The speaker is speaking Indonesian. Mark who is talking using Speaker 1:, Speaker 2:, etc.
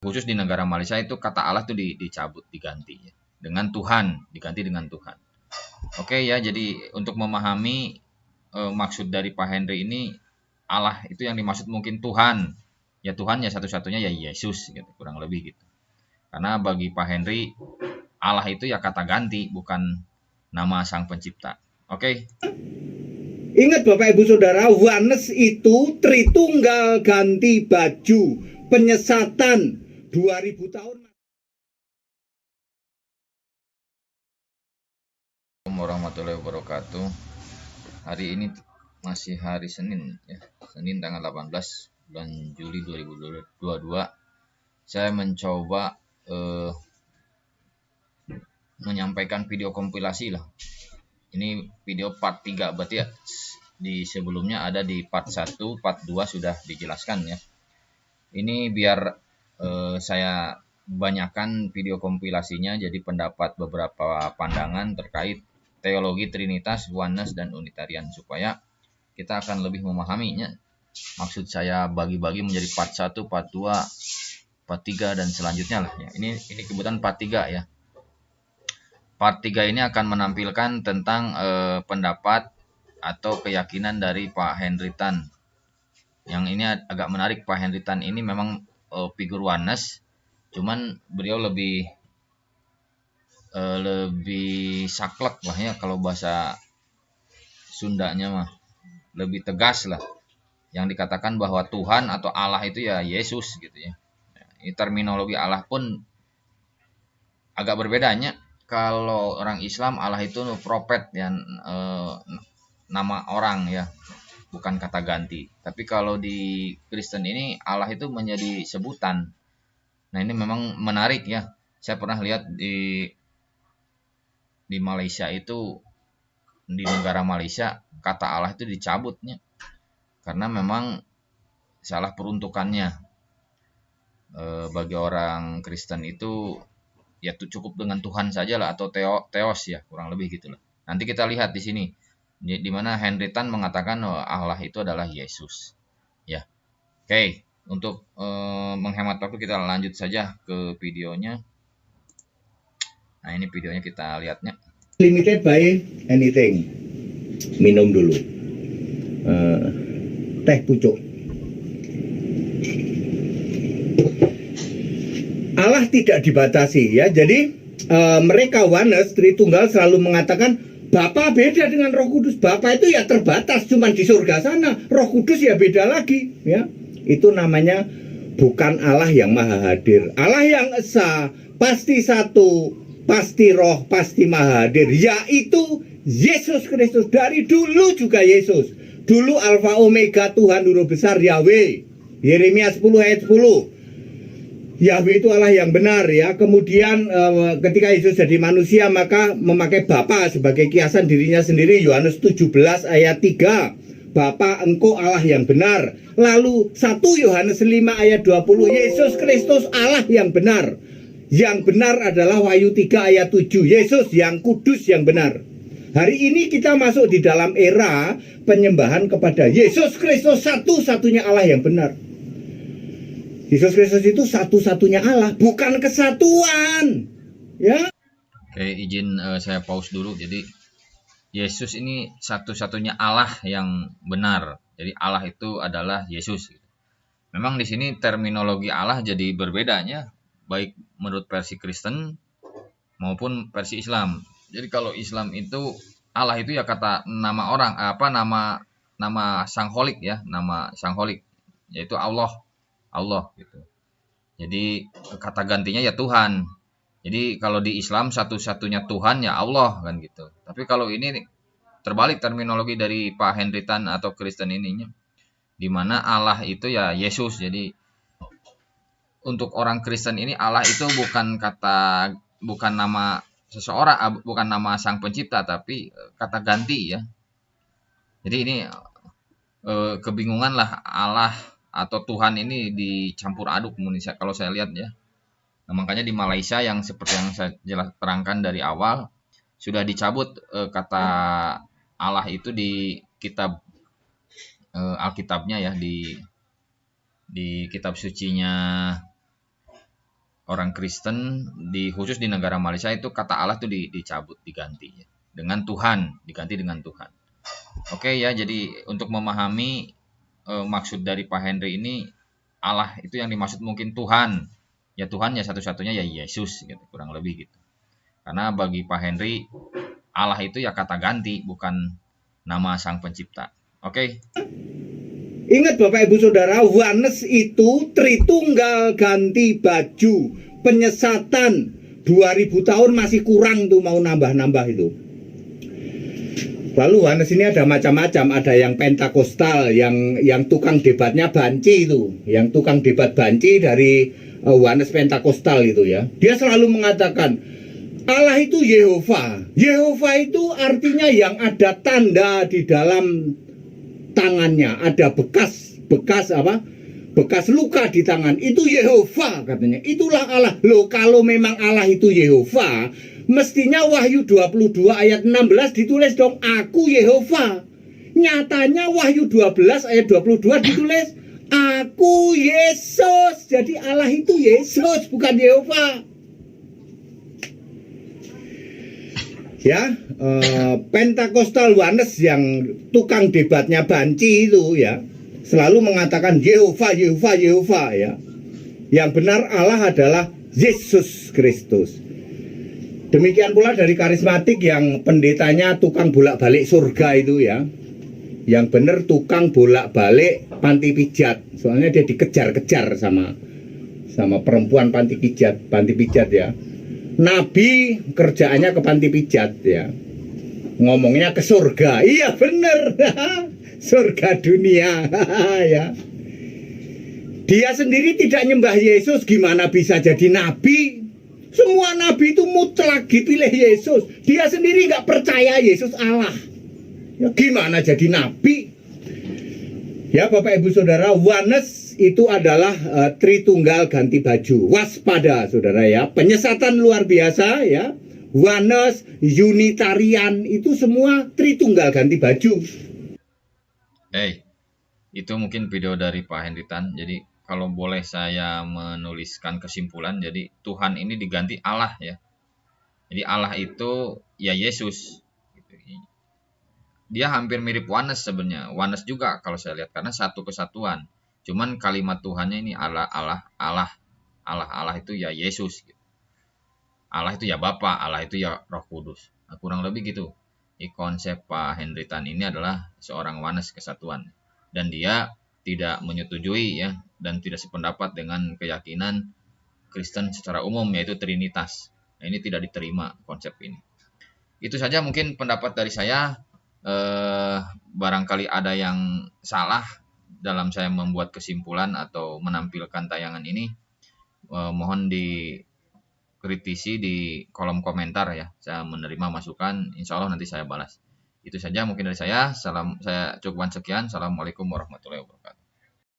Speaker 1: khusus di negara Malaysia itu kata Allah tuh dicabut, diganti ya. Dengan Tuhan, diganti dengan Tuhan. Oke ya, jadi untuk memahami maksud dari Pak Henry ini, Allah itu yang dimaksud mungkin Tuhan. Ya Tuhan ya satu-satunya ya Yesus gitu, kurang lebih gitu. Karena bagi Pak Henry, Allah itu ya kata ganti, bukan nama Sang Pencipta. Oke.
Speaker 2: Ingat Bapak Ibu Saudara, Oneness itu Tritunggal ganti baju, penyesatan 2000 tahun.
Speaker 1: Assalamualaikum warahmatullahi wabarakatuh. Hari ini masih hari Senin ya. Senin tanggal 18 bulan Juli 2022. Saya mencoba menyampaikan video kompilasi lah. Ini video part 3 berarti ya. Di sebelumnya ada di part 1, part 2 sudah dijelaskan ya. Ini biar saya banyakkan video kompilasinya, jadi pendapat beberapa pandangan terkait teologi Trinitas, Oneness, dan Unitarian, supaya kita akan lebih memahaminya. Maksud saya bagi-bagi menjadi part 1, part 2, part 3, dan selanjutnya lah ya. Ini kebetulan part 3 ya. Part 3 ini akan menampilkan tentang pendapat atau keyakinan dari Pak Henry Tan. Yang ini agak menarik, Pak Henry Tan ini memang figur Oneness, cuman beliau lebih saklek lah ya, kalau bahasa Sundanya mah lebih tegas lah. Yang dikatakan bahwa Tuhan atau Allah itu ya Yesus gitu ya. Ini terminologi Allah pun agak berbedanya. Kalau orang Islam Allah itu prophet yang nama orang ya, bukan kata ganti. Tapi kalau di Kristen ini Allah itu menjadi sebutan. Nah ini memang menarik ya. Saya pernah lihat di Malaysia itu, di negara Malaysia kata Allah itu dicabutnya karena memang salah peruntukannya. Bagi orang Kristen itu ya cukup dengan Tuhan saja lah, atau teos ya, kurang lebih gitulah. Nanti kita lihat di sini di mana Henry Tan mengatakan Allah itu adalah Yesus ya. Oke, untuk menghemat waktu kita lanjut saja ke videonya. Nah ini videonya, kita lihatnya.
Speaker 2: Limited by anything. Minum dulu teh pucuk. Allah tidak dibatasi ya. Jadi mereka Oneness Tritunggal selalu mengatakan Bapa beda dengan Roh Kudus. Bapa itu ya terbatas, cuman di surga sana. Roh Kudus ya beda lagi ya. Itu namanya bukan Allah yang maha hadir. Allah yang esa, pasti satu, pasti roh, pasti maha hadir, yaitu Yesus Kristus. Dari dulu juga Yesus. Dulu Alfa Omega, Tuhan huruf besar Yahweh. Yeremia 10 ayat 10. Yahweh itu Allah yang benar ya. Kemudian ketika Yesus jadi manusia maka memakai Bapa sebagai kiasan dirinya sendiri. Yohanes 17 ayat 3. Bapa engkau Allah yang benar. Lalu 1 Yohanes 5 ayat 20. Yesus Kristus Allah yang benar. Yang benar adalah Wahyu 3 ayat 7. Yesus yang kudus yang benar. Hari ini kita masuk di dalam era penyembahan kepada Yesus Kristus, satu-satunya Allah yang benar. Yesus Kristus itu satu-satunya Allah, bukan kesatuan. Ya.
Speaker 1: Oke, izin saya pause dulu. Jadi Yesus ini satu-satunya Allah yang benar. Jadi Allah itu adalah Yesus. Memang di sini terminologi Allah jadi berbedanya, baik menurut versi Kristen maupun versi Islam. Jadi kalau Islam itu Allah itu ya kata nama orang, nama Sang Holik ya, nama Sang Holik, yaitu Allah gitu. Jadi kata gantinya ya Tuhan. Jadi kalau di Islam satu-satunya Tuhan ya Allah kan gitu. Tapi kalau ini terbalik terminologi dari Pak Henry Tan atau Kristen ininya, di mana Allah itu ya Yesus. Jadi untuk orang Kristen ini Allah itu bukan nama seseorang, bukan nama Sang Pencipta, tapi kata ganti ya. Jadi ini kebingungan lah, Allah atau Tuhan ini dicampur aduk kalau saya lihat ya. Nah, makanya di Malaysia yang seperti yang saya terangkan dari awal, sudah dicabut kata Allah itu di kitab Alkitabnya ya, di kitab sucinya orang Kristen khusus di negara Malaysia itu kata Allah tuh dicabut, diganti ya, dengan Tuhan, diganti dengan Tuhan. Oke ya, jadi untuk memahami maksud dari Pak Henry ini, Allah itu yang dimaksud mungkin Tuhan. Ya Tuhan ya satu-satunya ya Yesus gitu, kurang lebih gitu. Karena bagi Pak Henry Allah itu ya kata ganti, bukan nama Sang Pencipta. Oke.
Speaker 2: Ingat Bapak Ibu Saudara, Oneness itu Tritunggal ganti baju, penyesatan 2000 tahun masih kurang tuh, mau nambah-nambah itu. Lalu Oneness ini ada macam-macam, ada yang Pentakostal, yang tukang debatnya Banci itu, yang tukang debat Banci dari Oneness Pentakostal itu ya. Dia selalu mengatakan Allah itu Yehova. Yehova itu artinya yang ada tanda di dalam tangannya, ada bekas luka di tangan, itu Yehova katanya. Itulah Allah. Loh, kalau memang Allah itu Yehova, mestinya Wahyu 22 ayat 16 ditulis dong, aku Yehova. Nyatanya Wahyu 12 ayat 22 ditulis aku Yesus. Jadi Allah itu Yesus, bukan Yehova. Ya, Pentakostal Oneness yang tukang debatnya Banci itu ya, selalu mengatakan Yehova, Yehova, Yehova ya. Yang benar Allah adalah Yesus Kristus. Demikian pula dari karismatik yang pendetanya tukang bolak-balik surga itu ya. Yang benar tukang bolak-balik panti pijat. Soalnya dia dikejar-kejar sama perempuan panti pijat ya. Nabi kerjaannya ke panti pijat ya, ngomongnya ke surga. Iya bener, surga dunia ya. Dia sendiri tidak nyembah Yesus, gimana bisa jadi nabi? Semua nabi itu mutlak dipilih Yesus. Dia sendiri nggak percaya Yesus Allah, ya, gimana jadi nabi? Ya Bapak Ibu Saudara, Oneness itu adalah Tritunggal ganti baju. Waspada Saudara ya, penyesatan luar biasa ya. Oneness, Unitarian itu semua Tritunggal ganti baju.
Speaker 1: Itu mungkin video dari Pak Henry Tan. Jadi kalau boleh saya menuliskan kesimpulan, jadi Tuhan ini diganti Allah ya. Jadi Allah itu ya Yesus. Dia hampir mirip Oneness sebenarnya. Oneness juga kalau saya lihat, karena satu kesatuan. Cuman kalimat Tuhannya ini Allah itu ya Yesus gitu. Allah itu ya Bapa, Allah itu ya Roh Kudus. Nah, kurang lebih gitu. Konsep Pak Henry Tan ini adalah seorang Oneness kesatuan, dan dia tidak menyetujui ya, dan tidak sependapat dengan keyakinan Kristen secara umum, yaitu Trinitas. Nah, ini tidak diterima konsep ini. Itu saja mungkin pendapat dari saya. Barangkali ada yang salah dalam saya membuat kesimpulan atau menampilkan tayangan ini, mohon dikritisi di kolom komentar ya. Saya menerima masukan, insya Allah nanti saya balas. Itu saja mungkin dari saya. Saya cukupkan sekian. Assalamualaikum warahmatullahi wabarakatuh.